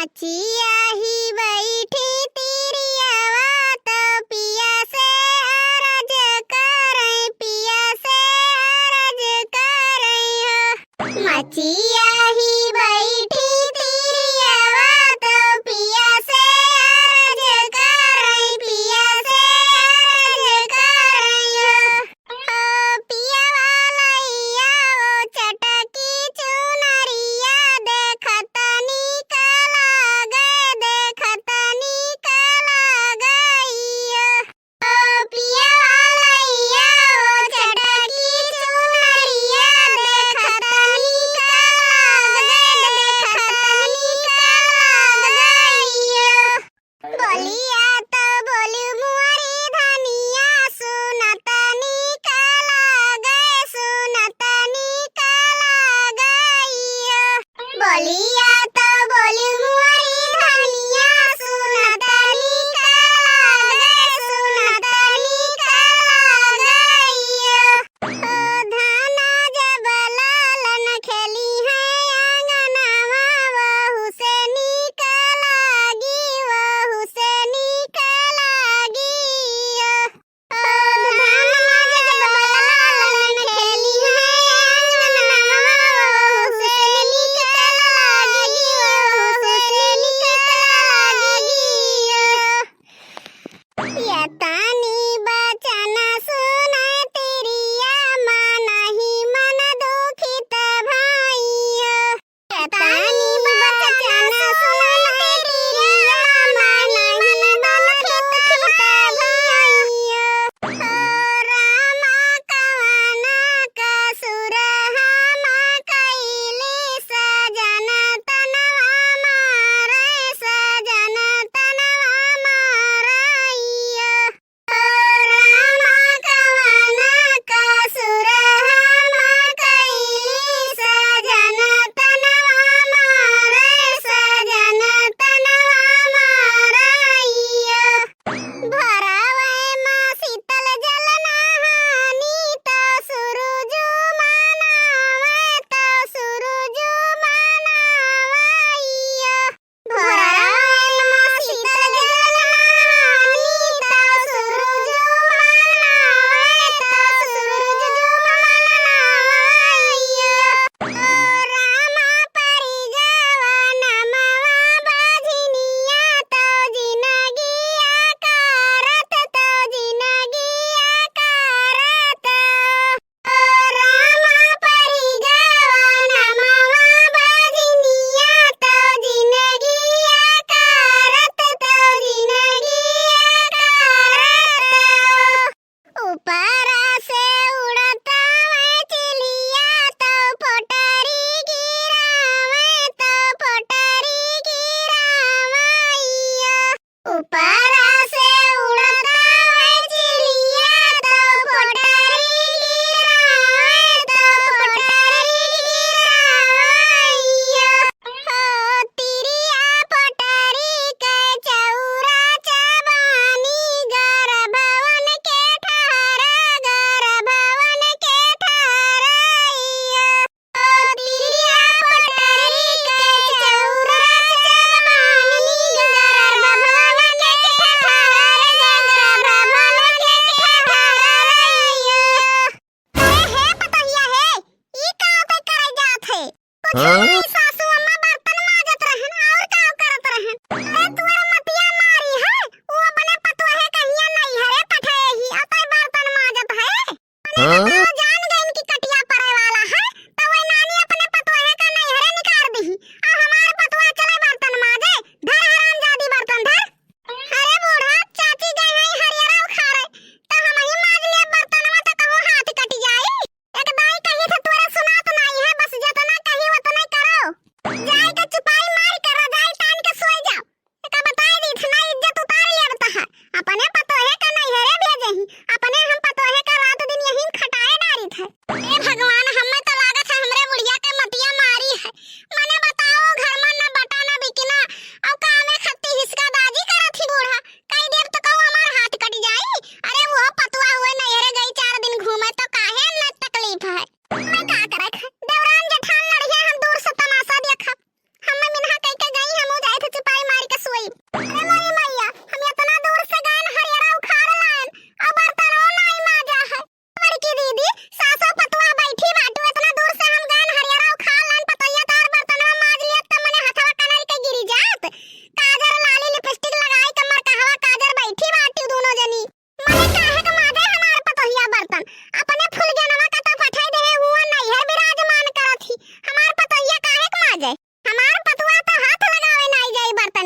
मचिया ही बैठी तिरियावा तो पिया से अरज करई, पिया से अरज करई हो। मचिया ही बैठी तिरियावा तो पिया से अरज करई, पिया से अरज करई हो। पिया वालैया वो चटकी चुनरिया देखत निकल गए, देखत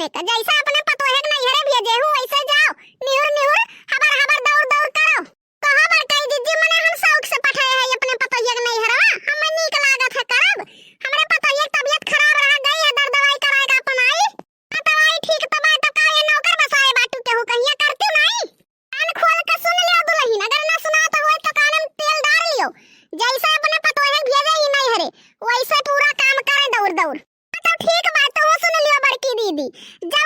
भेजले का, जैसा अपने पतोहे के नहीं हरे भेजे हूं वैसे जाओ निहुर निहुर हबर हबर दौड़ दौड़ करो। कहां बर कई दीदी मने हम शौक से पठाए है अपने पतोहिया के नहीं हरवा, हमें नीक लागत है करब। हमरे पतोहिया की तबीयत खराब रह गई है, दर दवाई कराएगा अपन आई। दवाई ठीक तो बात का ये नौकर बसाए बाटू के हो कहिया करती नहीं। कान खोल के सुन लियो दुल्हन, अगर ना सुना तो होय तो कान में तेल डाल लियो। जैसे अपने पतोहे भेजे ही नहीं हरे वैसे पूरा काम करे दौड़ दौड़। तो ठीक बात तो सुन लियो बड़की दीदी, जब